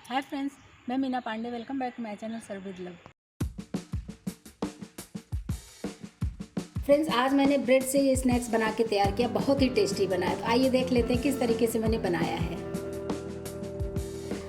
हाय friends, मैं Meena Pandey. Welcome back to my channel serve with love. Friends, आज मैंने bread से ये स्नैक्स बना के तैयार किया। बहुत ही टेस्टी बना है। तो आइए देख लेते हैं किस तरीके से मैंने बनाया है।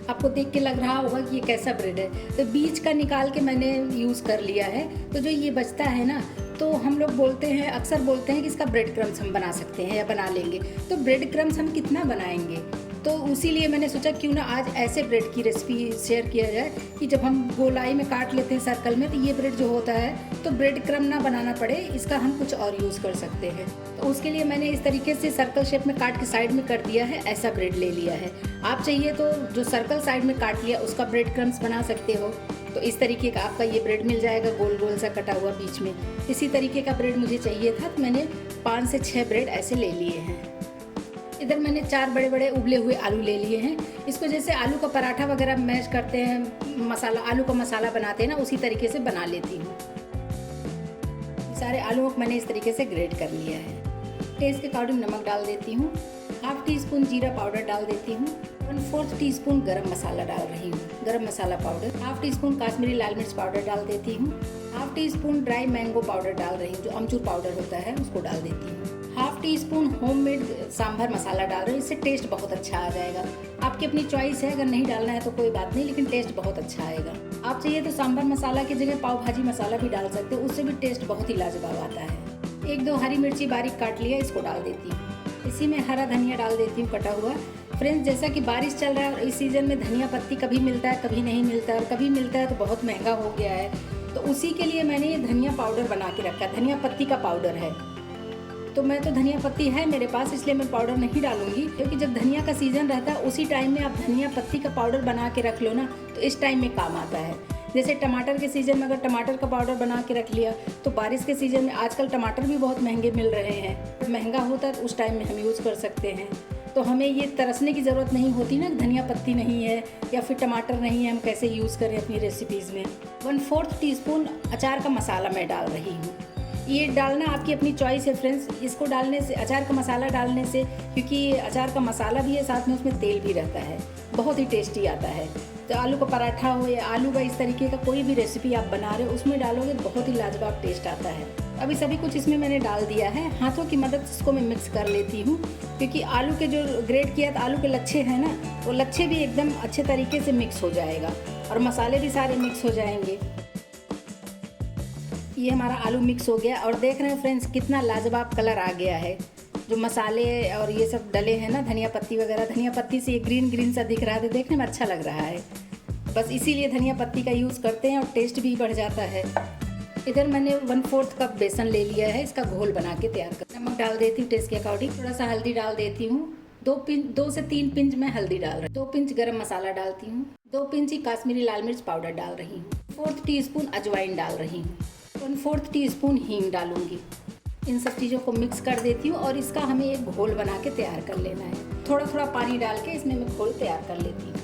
आपको देख के लग रहा होगा कि ये कैसा ब्रेड है। तो बीच का निकाल के मैंने यूज़ कर लिया है। तो जो ये बचता है ना, तो हम लोग बोलते हैं, अक्सर बोलते हैं कि इसका ब्रेड क्रम्स हम बना सकते हैं या बना लेंगे। तो ब्रेड क्रम्स हम कितना बनाएंगे, तो उसीलिए मैंने सोचा क्यों ना आज ऐसे ब्रेड की रेसिपी शेयर किया जाए कि जब हम गोलाई में काट लेते हैं सर्कल में, तो ये ब्रेड जो होता है तो ब्रेड क्रम ना बनाना पड़े, इसका हम कुछ और यूज़ कर सकते हैं। तो उसके लिए मैंने इस तरीके से सर्कल शेप में काट के साइड में कर दिया है। ऐसा ब्रेड ले लिया है। आप चाहिए तो जो सर्कल साइड में काट लिया उसका ब्रेड क्रम्स बना सकते हो। तो इस तरीके का आपका ये ब्रेड मिल जाएगा, गोल गोल सा कटा हुआ बीच में। इसी तरीके का ब्रेड मुझे चाहिए था, तो मैंने 5 से 6 ब्रेड ऐसे ले लिए हैं। इधर मैंने 4 बड़े बड़े उबले हुए आलू ले लिए हैं। इसको जैसे आलू का पराठा वगैरह मैश करते हैं, मसाला, आलू का मसाला बनाते हैं ना, उसी तरीके से बना लेती हूँ। सारे आलूओं को मैंने इस तरीके से ग्रेट कर लिया है। टेस्ट के अकॉर्डिंग नमक डाल देती हूँ। 1/2 टीस्पून जीरा पाउडर डाल देती हूँ। 1/4 टीस्पून गरम मसाला डाल रही हूँ, गरम मसाला पाउडर। 1/2 टीस्पून काश्मीरी लाल मिर्च पाउडर डाल देती हूँ। 1/2 टीस्पून ड्राई मैंगो पाउडर डाल रही हूँ, जो अमचूर पाउडर होता है उसको डाल देती हूँ। 1/2 टीस्पून होममेड सांभर मसाला डाल रही हूँ। इससे टेस्ट बहुत अच्छा आ जाएगा। आपकी अपनी चॉइस है, अगर नहीं डालना है तो कोई बात नहीं, लेकिन टेस्ट बहुत अच्छा आएगा। आप चाहिए तो सांभर मसाला की जगह पाव भाजी मसाला भी डाल सकते हो, उससे भी टेस्ट बहुत ही लाजवाब आता है। 1-2 हरी मिर्ची बारीक काट लिया, इसको डाल देती हूँ। इसी में हरा धनिया डाल देती हूँ, कटा हुआ। फ्रेंड्स, जैसा कि बारिश चल रहा है और इस सीज़न में धनिया पत्ती कभी मिलता है, कभी नहीं मिलता है, और कभी मिलता है तो बहुत महंगा हो गया है। तो उसी के लिए मैंने ये धनिया पाउडर बना के रखा है। धनिया पत्ती का पाउडर है। तो मैं तो धनिया पत्ती है मेरे पास, इसलिए मैं पाउडर नहीं डालूंगी, क्योंकि जब धनिया का सीज़न रहता है उसी टाइम में आप धनिया पत्ती का पाउडर बना के रख लो ना, तो इस टाइम में काम आता है। जैसे टमाटर के सीज़न में अगर टमाटर का पाउडर बना के रख लिया, तो बारिश के सीज़न में आजकल टमाटर भी बहुत महंगे मिल रहे हैं, महंगा होता है तो उस टाइम में हम यूज़ कर सकते हैं। तो हमें ये तरसने की ज़रूरत नहीं होती ना, धनिया पत्ती नहीं है या फिर टमाटर नहीं है, हम कैसे यूज़ करें अपनी रेसिपीज़ में। 1/4 टीस्पून अचार का मसाला मैं डाल रही हूँ। ये डालना आपकी अपनी चॉइस है फ्रेंड्स। इसको डालने से, अचार का मसाला डालने से, क्योंकि अचार का मसाला भी है साथ में, उसमें तेल भी रहता है, बहुत ही टेस्टी आता है। तो आलू का पराठा हो या आलू का इस तरीके का कोई भी रेसिपी आप बना रहे हो, उसमें डालोगे तो बहुत ही लाजवाब टेस्ट आता है। अभी सभी कुछ इसमें मैंने डाल दिया है। हाथों की मदद से इसको मैं मिक्स कर लेती हूँ, क्योंकि आलू के जो ग्रेट किया था, आलू के लच्छे हैं ना, वो लच्छे भी एकदम अच्छे तरीके से मिक्स हो जाएगा और मसाले भी सारे मिक्स हो जाएंगे। ये हमारा आलू मिक्स हो गया और देख रहे हैं फ्रेंड्स कितना लाजवाब कलर आ गया है। जो मसाले और ये सब डले हैं ना, धनिया पत्ती वगैरह, धनिया पत्ती से ये ग्रीन ग्रीन सा दिख रहा है, तो देखने में अच्छा लग रहा है। बस इसीलिए धनिया पत्ती का यूज़ करते हैं और टेस्ट भी बढ़ जाता है। इधर मैंने 1/4 कप बेसन ले लिया है, इसका घोल बना के तैयार कर। नमक डाल देती हूँ टेस्ट के अकॉर्डिंग। थोड़ा सा हल्दी डाल देती हूँ। 2 से 3 पिंच मैं हल्दी डाल रही हूँ। 2 पिंच गरम मसाला डालती हूँ। 2 पिंच ही काश्मीरी लाल मिर्च पाउडर डाल रही हूँ। 1/4 टीस्पून अजवाइन डाल रही हूँ। 1/4 टीस्पून हींग डालूंगी। इन सब चीज़ों को मिक्स कर देती हूँ और इसका हमें एक घोल बना के तैयार कर लेना है। थोड़ा थोड़ा पानी डाल के इसमें मैं घोल तैयार कर लेती हूँ।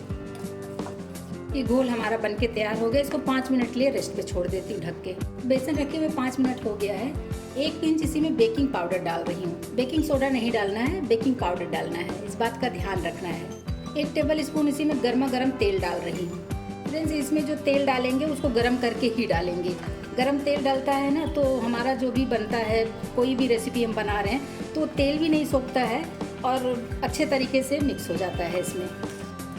ये घोल हमारा बनके तैयार हो गया। इसको 5 मिनट के लिए रेस्ट पे छोड़ देती हूँ ढक के। बेसन रखे हुए 5 मिनट हो गया है। 1 पिंच इसी में बेकिंग पाउडर डाल रही हूँ। बेकिंग सोडा नहीं डालना है, बेकिंग पाउडर डालना है, इस बात का ध्यान रखना है। 1 टेबल स्पून इसी में गर्मा गर्म तेल डाल रही हूँ। फ्रेंड्स, इसमें जो तेल डालेंगे उसको गर्म करके ही डालेंगे। गरम तेल डालता है ना, तो हमारा जो भी बनता है, कोई भी रेसिपी हम बना रहे हैं, तो तेल भी नहीं सोखता है और अच्छे तरीके से मिक्स हो जाता है इसमें।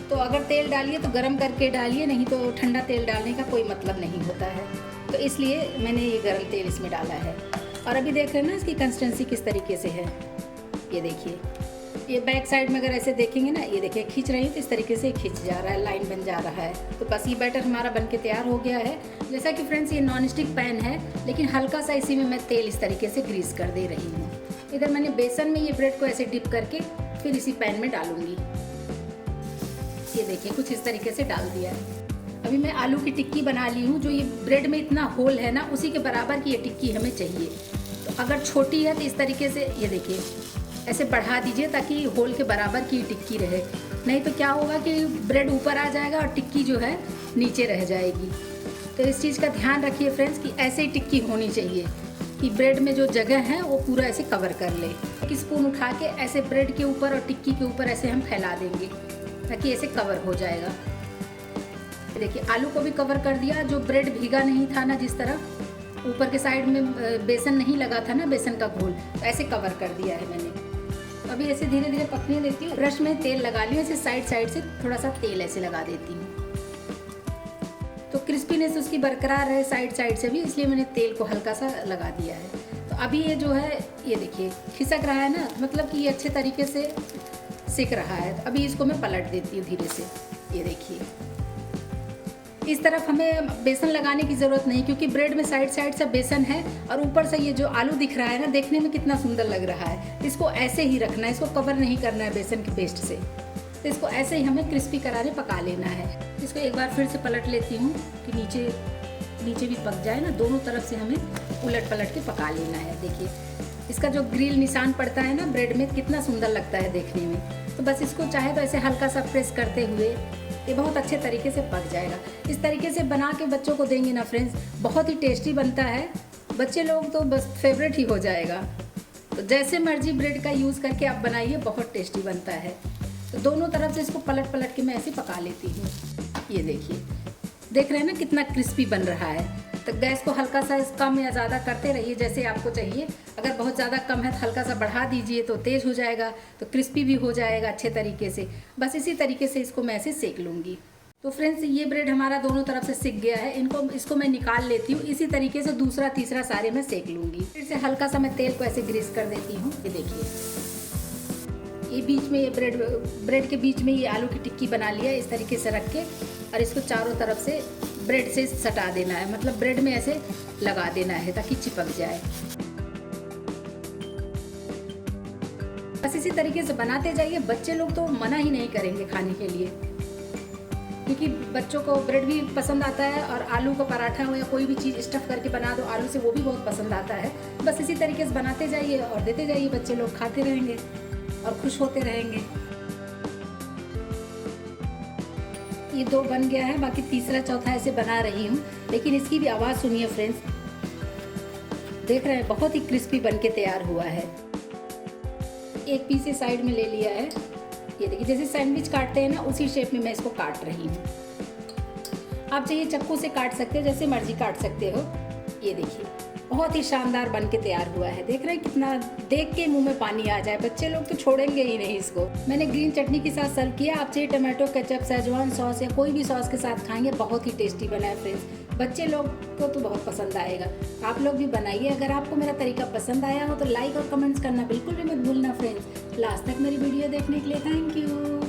तो अगर तेल डालिए तो गरम करके डालिए, नहीं तो ठंडा तेल डालने का कोई मतलब नहीं होता है। तो इसलिए मैंने ये गरम तेल इसमें डाला है। और अभी देख रहे हैं ना इसकी कंसिस्टेंसी किस तरीके से है। ये देखिए, ये बैक साइड में अगर ऐसे देखेंगे ना, ये देखिए खींच रही हूँ तो इस तरीके से खींच जा रहा है, लाइन बन जा रहा है। तो बस ये बैटर हमारा बनके तैयार हो गया है। जैसा कि फ्रेंड्स, ये नॉन स्टिक पैन है, लेकिन हल्का सा इसी में मैं तेल इस तरीके से ग्रीस कर दे रही हूँ। इधर मैंने बेसन में ये ब्रेड को ऐसे डिप करके फिर इसी पैन में डालूंगी। ये देखिए कुछ इस तरीके से डाल दिया है। अभी मैं आलू की टिक्की बना ली हूँ। जो ये ब्रेड में इतना होल है ना, उसी के बराबर की ये टिक्की हमें चाहिए। तो अगर छोटी है तो इस तरीके से ये देखिए ऐसे बढ़ा दीजिए, ताकि होल के बराबर की टिक्की रहे। नहीं तो क्या होगा कि ब्रेड ऊपर आ जाएगा और टिक्की जो है नीचे रह जाएगी। तो इस चीज़ का ध्यान रखिए फ्रेंड्स कि ऐसे ही टिक्की होनी चाहिए कि ब्रेड में जो जगह है वो पूरा ऐसे कवर कर ले। एक स्पून उठा के ऐसे ब्रेड के ऊपर और टिक्की के ऊपर ऐसे हम फैला देंगे, ताकि ऐसे कवर हो जाएगा। देखिए आलू को भी कवर कर दिया, जो ब्रेड भीगा नहीं था ना, जिस तरह ऊपर के साइड में बेसन नहीं लगा था ना, बेसन का घोल, तो ऐसे कवर कर दिया है मैंने। अभी ऐसे धीरे धीरे पकने देती हूँ। ब्रश में तेल लगा लिया, ऐसे साइड साइड से थोड़ा सा तेल ऐसे लगा देती हूँ, तो क्रिस्पीनेस उसकी बरकरार रहे साइड साइड से भी, इसलिए मैंने तेल को हल्का सा लगा दिया है। तो अभी ये जो है, ये देखिए खिसक रहा है ना, मतलब कि ये अच्छे तरीके से सिक रहा है। तो अभी इसको मैं पलट देती हूँ धीरे से। ये देखिए इस तरफ हमें बेसन लगाने की ज़रूरत नहीं, क्योंकि ब्रेड में साइड साइड से बेसन है और ऊपर से ये जो आलू दिख रहा है ना, देखने में कितना सुंदर लग रहा है। इसको ऐसे ही रखना है, इसको कवर नहीं करना है बेसन के पेस्ट से। तो इसको ऐसे ही हमें क्रिस्पी करारे पका लेना है। इसको एक बार फिर से पलट लेती हूँ कि नीचे भी पक जाए ना, दोनों तरफ से हमें उलट पलट के पका लेना है। देखिए इसका जो ग्रिल निशान पड़ता है ना ब्रेड में, कितना सुंदर लगता है देखने में। तो बस इसको चाहे तो ऐसे हल्का सा प्रेस करते हुए ये बहुत अच्छे तरीके से पक जाएगा। इस तरीके से बना के बच्चों को देंगे ना फ्रेंड्स, बहुत ही टेस्टी बनता है। बच्चे लोग तो बस फेवरेट ही हो जाएगा। तो जैसे मर्जी ब्रेड का यूज़ करके आप बनाइए, बहुत टेस्टी बनता है। तो दोनों तरफ से इसको पलट पलट के मैं ऐसे पका लेती हूँ। ये देखिए, देख रहे हैं ना कितना क्रिस्पी बन रहा है। तो गैस को हल्का सा कम या ज़्यादा करते रहिए जैसे आपको चाहिए। अगर बहुत ज़्यादा कम है तो हल्का सा बढ़ा दीजिए, तो तेज़ हो जाएगा, तो क्रिस्पी भी हो जाएगा अच्छे तरीके से। बस इसी तरीके से इसको मैं ऐसे सेक लूँगी। तो फ्रेंड्स ये ब्रेड हमारा दोनों तरफ से सिक गया है, इसको मैं निकाल लेती हूँ। इसी तरीके से दूसरा तीसरा सारे मैं सेक लूँगी। फिर से हल्का सा मैं तेल को ऐसे ग्रीस कर देती हूँ। ये देखिए, ये बीच में ये ब्रेड के बीच में ये आलू की टिक्की बना लिया इस तरीके से रख के, और इसको चारों तरफ से ब्रेड से सटा देना है, मतलब ब्रेड में ऐसे लगा देना है ताकि चिपक जाए। बस इसी तरीके से बनाते जाइए। बच्चे लोग तो मना ही नहीं करेंगे खाने के लिए, क्योंकि बच्चों को ब्रेड भी पसंद आता है, और आलू का पराठा हो या कोई भी चीज़ स्टफ़ करके बना दो आलू से, वो भी बहुत पसंद आता है। बस इसी तरीके से बनाते जाइए और देते जाइए, बच्चे लोग खाते रहेंगे और खुश होते रहेंगे। ये दो बन गया है, बाकी तीसरा चौथा ऐसे बना रही हूँ, लेकिन इसकी भी आवाज़ सुनिए फ्रेंड्स। देख रहे हैं बहुत ही क्रिस्पी बन के तैयार हुआ है। एक पीस साइड में ले लिया है। ये देखिए जैसे सैंडविच काटते हैं ना, उसी शेप में मैं इसको काट रही हूँ। आप चाहिए चक्कू से काट सकते हो, जैसे मर्जी काट सकते हो। ये देखिए बहुत ही शानदार बन के तैयार हुआ है। देख रहे हैं कितना, देख के मुंह में पानी आ जाए। बच्चे लोग तो छोड़ेंगे ही नहीं इसको। मैंने ग्रीन चटनी के साथ सर्व किया। आप चाहिए टमाटो केचप, सेजवान सॉस या कोई भी सॉस के साथ खाएंगे, बहुत ही टेस्टी बना है फ्रेंड्स। बच्चे लोग को तो बहुत पसंद आएगा। आप लोग भी बनाइए। अगर आपको मेरा तरीका पसंद आया हो तो लाइक और कमेंट्स करना बिल्कुल भी मत भूलना फ्रेंड्स। लास्ट तक मेरी वीडियो देखने के लिए थैंक यू।